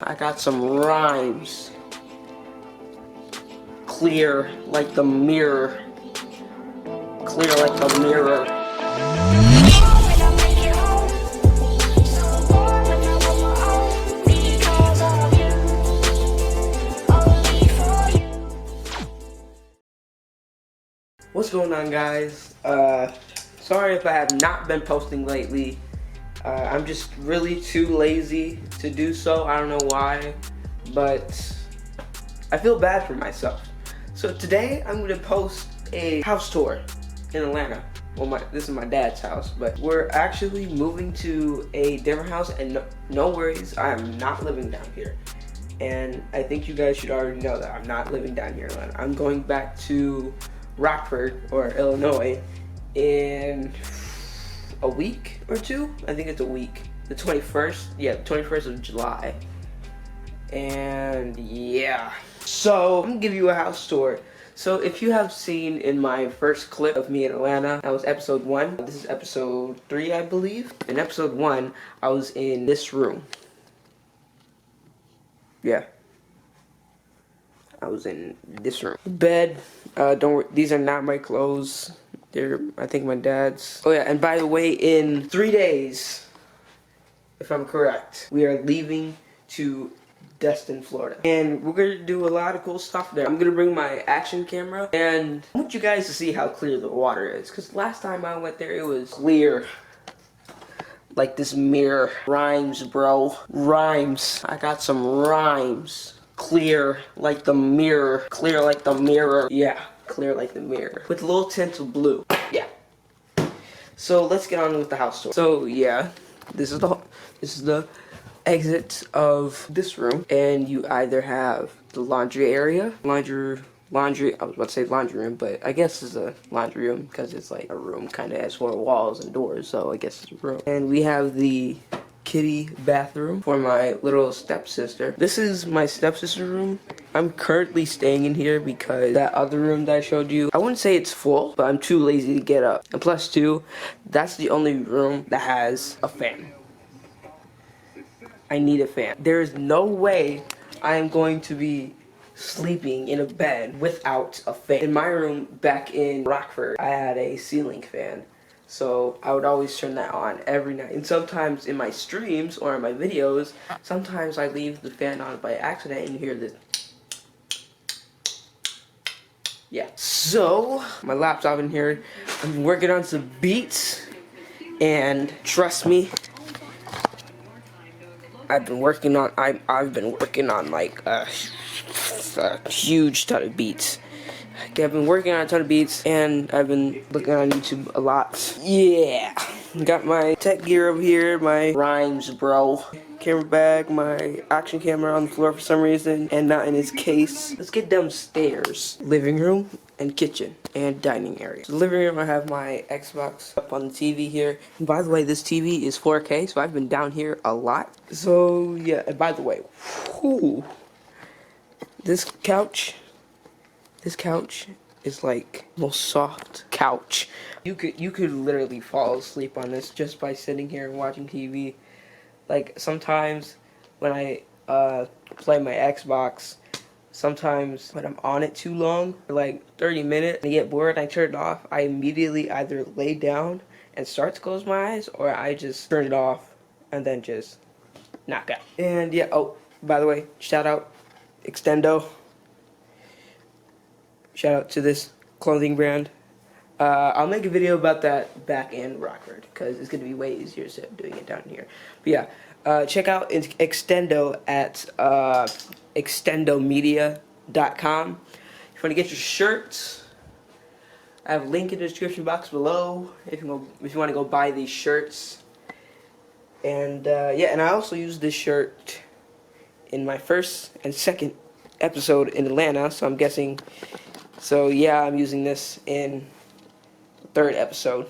I got some rhymes. Clear like the mirror. Clear like the mirror. What's going on, guys? Sorry if I have not been posting lately. I'm just really too lazy to do so. I don't know why, but I feel bad for myself. So today I'm gonna post a house tour in Atlanta. Well, this is my dad's house, but we're actually moving to a different house, and no worries, I am not living down here. And I think you guys should already know that I'm not living down here in Atlanta. I'm going back to Rockford, or Illinois, in a week or two. I think it's a week. The 21st, yeah, the 21st of July. And yeah, so I'm gonna give you a house tour. So if you have seen in my first clip of me in Atlanta, that was episode 1. This is episode 3, I believe. In episode 1, I was in this room. Yeah, I was in this room. Bed, don't worry, these are not my clothes. They're, I think, my dad's. Oh yeah, and by the way, in 3 days, if I'm correct, we are leaving to Destin, Florida. And we're gonna do a lot of cool stuff there. I'm gonna bring my action camera, and I want you guys to see how clear the water is, because last time I went there, it was clear. Like this mirror. Rhymes, bro. Rhymes. I got some rhymes. Clear like the mirror. Clear like the mirror. Yeah, clear like the mirror. With a little tint of blue. Yeah. So let's get on with the house tour. So yeah, this is the exit of this room, and you either have the laundry area, laundry. I was about to say laundry room, but I guess it's a laundry room because it's like a room, kind of has 4 walls and doors, so I guess it's a room. And we have the kitty bathroom for my little stepsister. This is my stepsister room. I'm currently staying in here because that other room that I showed you, I wouldn't say it's full, but I'm too lazy to get up. And plus 2, that's the only room that has a fan. I need a fan. There is no way I am going to be sleeping in a bed without a fan. In my room back in Rockford, I had a ceiling fan. So I would always turn that on every night. And sometimes in my streams or in my videos, sometimes I leave the fan on by accident and you hear this. Yeah. So, my laptop in here, I'm working on some beats. And trust me, I've been working on like a huge ton of beats. Okay, I've been working on a ton of beats, and I've been looking on YouTube a lot. Yeah, got my tech gear over here, my rhymes, bro. Camera bag, my action camera on the floor for some reason, and not in its case. Let's get downstairs. Living room and kitchen and dining area. So the living room, I have my Xbox up on the TV here. And by the way, this TV is 4K, so I've been down here a lot. So yeah, and by the way, whew, this couch is like the most soft couch. You could literally fall asleep on this just by sitting here and watching TV. Like sometimes when I play my Xbox, sometimes when I'm on it too long, for like 30 minutes, and I get bored and I turn it off, I immediately either lay down and start to close my eyes, or I just turn it off and then just knock out. And yeah, oh, by the way, shout out Extendo. Shout out to this clothing brand. I'll make a video about that back in Rockford because it's going to be way easier instead of doing it down here. But yeah, check out Extendo at extendomedia.com. If you want to get your shirts, I have a link in the description box below if you want to go buy these shirts. And yeah, and I also used this shirt in my first and second episode in Atlanta, so I'm guessing. So yeah, I'm using this in the 3rd episode.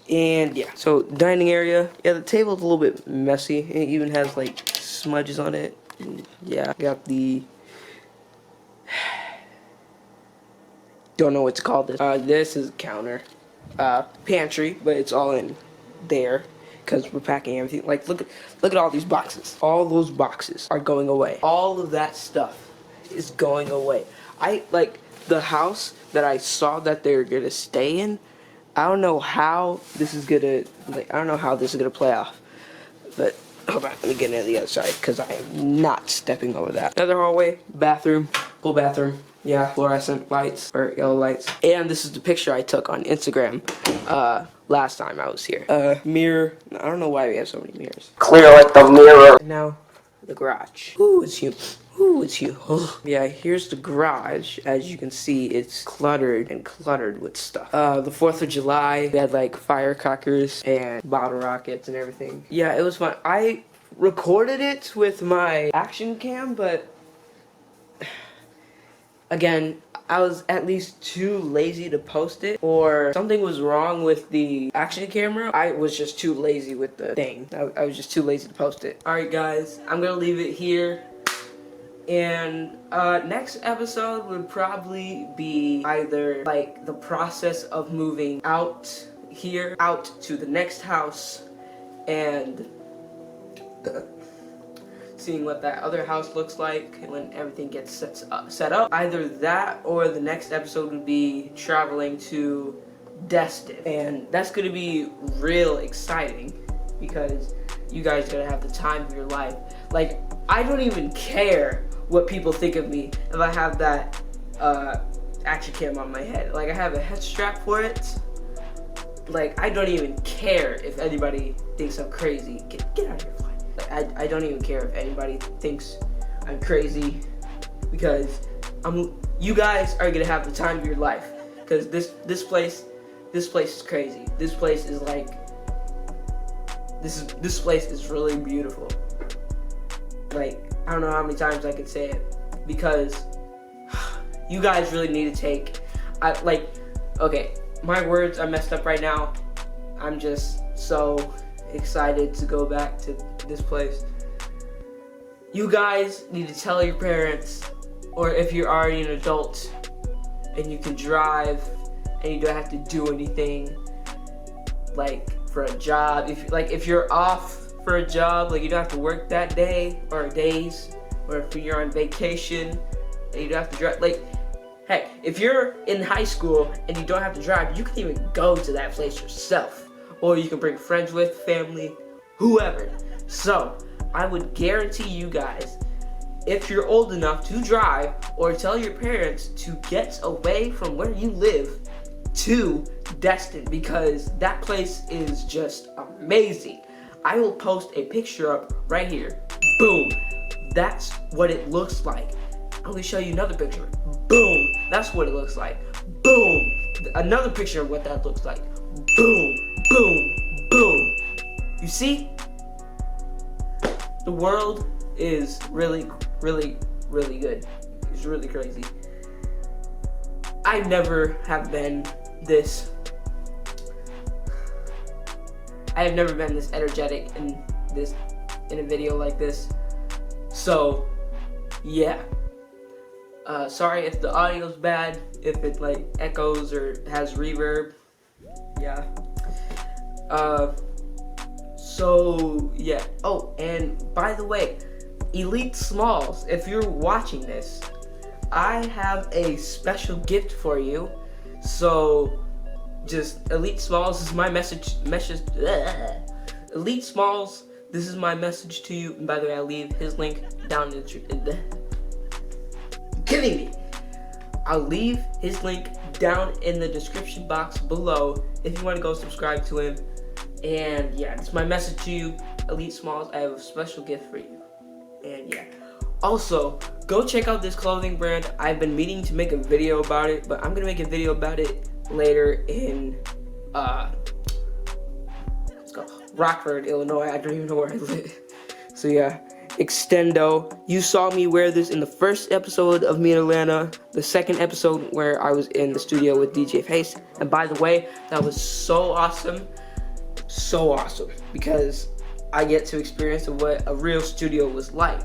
And yeah, so dining area. Yeah, the table's a little bit messy. It even has like smudges on it. And yeah, got the don't know what to call this. This is a counter, pantry, but it's all in there. because we're packing everything. Like, look at all these boxes. All those boxes are going away. All of that stuff is going away. Like, the house that I saw that they're gonna stay in, I don't know how this is gonna, like, I don't know how this is gonna play off. But, hold on, let me get into the other side, because I am not stepping over that. Another hallway, bathroom, full bathroom. Yeah, fluorescent lights, or yellow lights. And this is the picture I took on Instagram, last time I was here. Mirror, I don't know why we have so many mirrors. Clear like the mirror. And now, the garage. Ooh, it's huge. Ooh, it's huge. Oh. Yeah, here's the garage. As you can see, it's cluttered with stuff. The 4th of July, we had like firecrackers and bottle rockets and everything. Yeah, it was fun. I recorded it with my action cam, but again, I was at least too lazy to post it, or something was wrong with the action camera. I was just too lazy with the thing. I was just too lazy to post it. Alright guys, I'm gonna leave it here. And next episode would probably be either like the process of moving out here, out to the next house, and seeing what that other house looks like when everything gets set up. Either that or the next episode would be traveling to Destin. And that's gonna be real exciting because you guys are gonna have the time of your life. Like, I don't even care what people think of me if I have that action cam on my head. Like, I have a head strap for it. Like, I don't even care if anybody thinks I'm crazy. Get out of here, fly. Like, I don't even care if anybody thinks I'm crazy, because you guys are gonna have the time of your life. Because this place is crazy. This place is like, this place is really beautiful. Like, I don't know how many times I could say it, because you guys really need to take, okay, my words are messed up right now. I'm just so excited to go back to this place. You guys need to tell your parents, or if you're already an adult and you can drive and you don't have to do anything, like for a job, if you're off for a job, like you don't have to work that day or days, or if you're on vacation and you don't have to drive, like, heck, if you're in high school and you don't have to drive, you can even go to that place yourself, or you can bring friends with, family, whoever. So I would guarantee you guys, if you're old enough to drive, or tell your parents to get away from where you live to Destin, because that place is just amazing. I will post a picture up right here. Boom. That's what it looks like. I'm gonna show you another picture. Boom. That's what it looks like. Boom. Another picture of what that looks like. Boom. Boom. Boom. You see? The world is really, really, really good. It's really crazy. I never have been this. I have never been this energetic in a video like this. So, yeah. Sorry if the audio's bad, if it like echoes or has reverb. Yeah. So yeah. Oh, and by the way, Elite Smalls, if you're watching this, I have a special gift for you. So just Elite Smalls is my message. Elite Smalls, this is my message to you. And by the way, I'll leave his link down in the kidding me. I'll leave his link down in the description box below if you want to go subscribe to him. And yeah, it's my message to you, Elite Smalls. I have a special gift for you. And yeah. Also, go check out this clothing brand. I've been meaning to make a video about it, but I'm gonna make a video about it later in let's go, Rockford, Illinois. I don't even know where I live. So yeah, Extendo. You saw me wear this in the first episode of Me in Atlanta, the second episode where I was in the studio with DJ Face. And by the way, that was so awesome, because I get to experience what a real studio was like.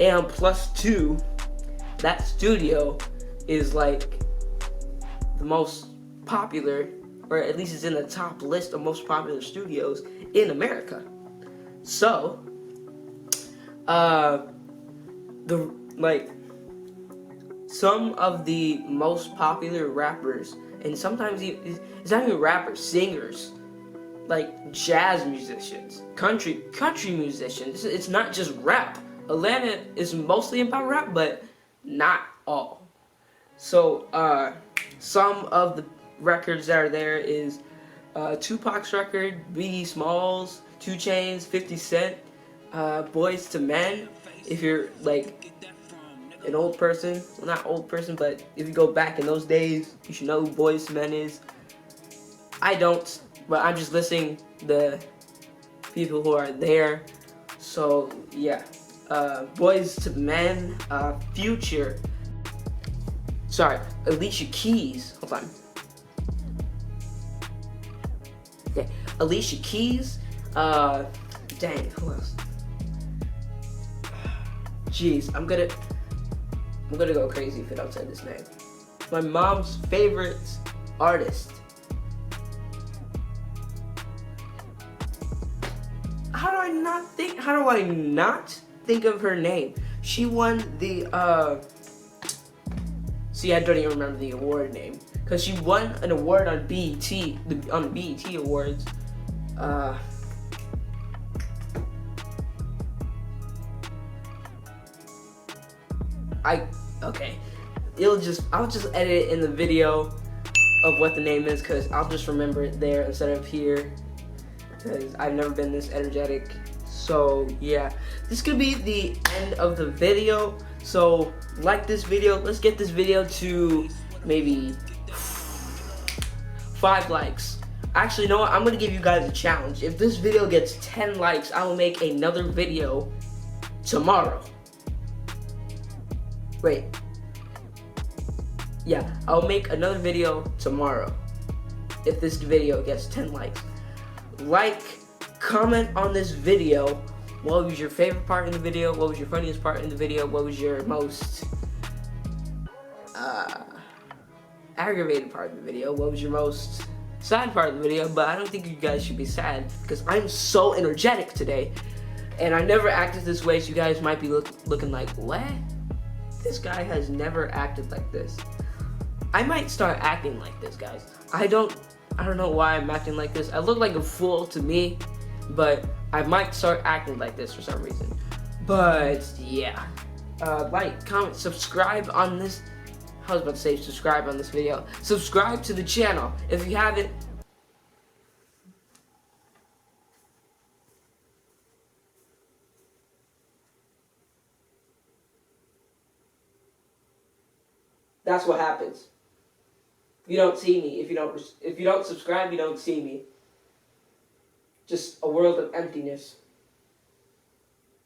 And plus two, that studio is like the most popular, or at least it's in the top list of most popular studios in America. So, some of the most popular rappers, and sometimes it's not even rappers, singers, like jazz musicians, country musicians. It's not just rap. Atlanta is mostly about rap, but not all. So, some of the records that are there is Tupac's record, Biggie Smalls, 2 Chainz, 50 Cent, Boys to Men. If you're like an old person, well, not old person, but if you go back in those days, you should know who Boys to Men is. I don't, but I'm just listing the people who are there. So yeah, Boys to Men, Future. Sorry, Alicia Keys. Hold on. Okay, Alicia Keys. Dang, who else? Jeez, I'm gonna go crazy if I don't say this name. My mom's favorite artist. How do I not think of her name? She won the see, I don't even remember the award name, because she won an award on BET, on the BET Awards. Okay. I'll just edit it in the video of what the name is, because I'll just remember it there instead of here, because I've never been this energetic. So yeah, this could be the end of the video. So like this video. Let's get this video to maybe 5 likes. Actually, you know what? I'm gonna give you guys a challenge. If this video gets 10 likes, I will make another video tomorrow. Wait. Yeah, I'll make another video tomorrow if this video gets 10 likes. Like, comment on this video. What was your favorite part in the video? What was your funniest part in the video? What was your most aggravated part of the video? What was your most sad part of the video? But I don't think you guys should be sad, because I'm so energetic today. And I never acted this way, so you guys might be looking like, what? This guy has never acted like this. I might start acting like this, guys. I don't know why I'm acting like this. I look like a fool to me, but I might start acting like this for some reason. But yeah, like, comment, subscribe on this. I was about to say subscribe on this video. Subscribe to the channel if you haven't. That's what happens. You don't see me. If you don't subscribe, you don't see me. Just a world of emptiness.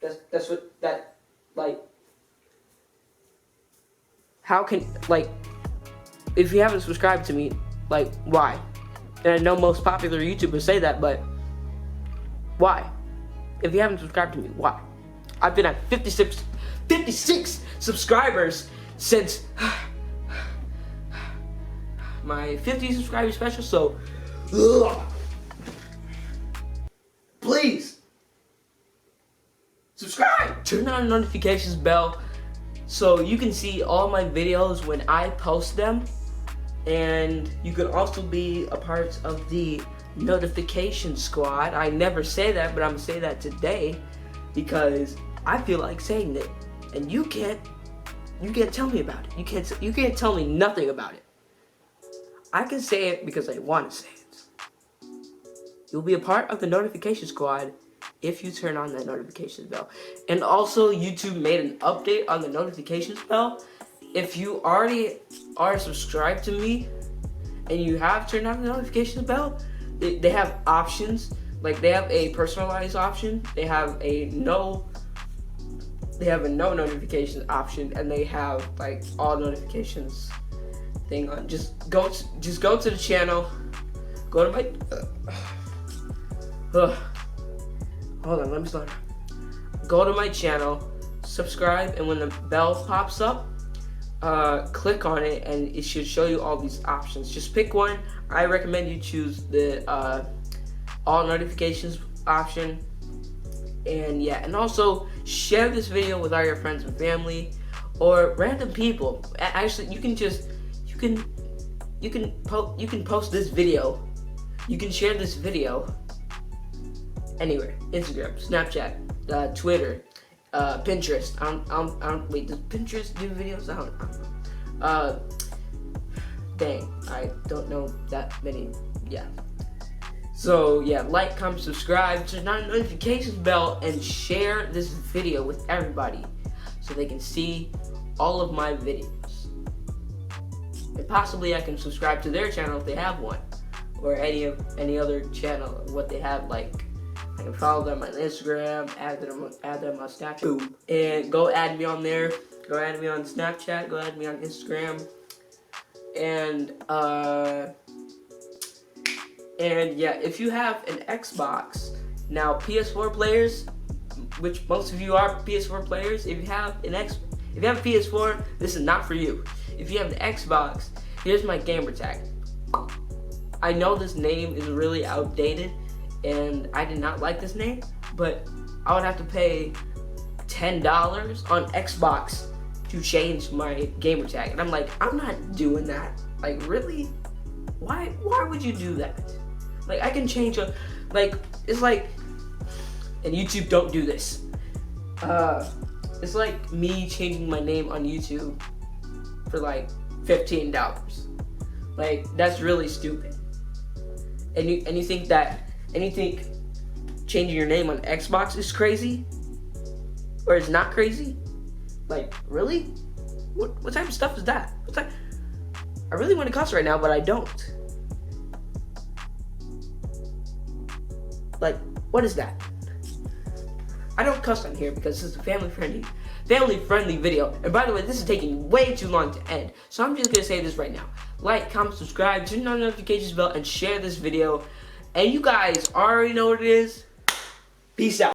That's what that, like, how can, like, if you haven't subscribed to me, like, why? And I know most popular YouTubers say that, but why? If you haven't subscribed to me, why? I've been at 56 subscribers since my 50 subscriber special, so please subscribe, turn on the notifications bell so you can see all my videos when I post them, and you can also be a part of the notification squad. I never say that, but I'm gonna say that today because I feel like saying it, and you can't tell me about it. You can't tell me nothing about it. I can say it because I want to say it. You'll be a part of the notification squad if you turn on that notification bell. And also, YouTube made an update on the notifications bell. If you already are subscribed to me and you have turned on the notifications bell, they have options. Like, they have a personalized option. They have a no notifications option, and they have like all notifications thing on. Just go to the channel. Go to my hold on, let me start. Go to my channel, subscribe, and when the bell pops up, click on it and it should show you all these options. Just pick one. I recommend you choose the all notifications option. And yeah, and also share this video with all your friends and family or random people. Actually, you can post this video. You can share this video anywhere. Instagram, Snapchat, Twitter, Pinterest. Wait, does Pinterest do videos? I don't know. Dang, I don't know that many. Yeah. So yeah, like, comment, subscribe, turn on the notifications bell, and share this video with everybody so they can see all of my videos. And possibly I can subscribe to their channel if they have one, or any other channel what they have. Like, I can follow them on Instagram, add them on Snapchat. Boom. And go add me on there. Go add me on Snapchat. Go add me on Instagram. And yeah, if you have an Xbox, now PS4 players, which most of you are PS4 players, if you have a PS4, this is not for you. If you have the Xbox, here's my gamer tag. I know this name is really outdated, and I did not like this name, but I would have to pay $10 on Xbox to change my gamer tag, and I'm like, I'm not doing that. Like, really? Why would you do that? Like, I can change it's like, and YouTube don't do this. It's like me changing my name on YouTube for like $15. Like, that's really stupid. And you think changing your name on Xbox is crazy? Or it's not crazy? Like, really? What type of stuff is that? I really want to cuss right now, but I don't. Like, what is that? I don't cuss on here because this is a family-friendly video. And by the way, this is taking way too long to end. So I'm just gonna say this right now. Like, comment, subscribe, turn on the notifications bell, and share this video. And you guys already know what it is. Peace out.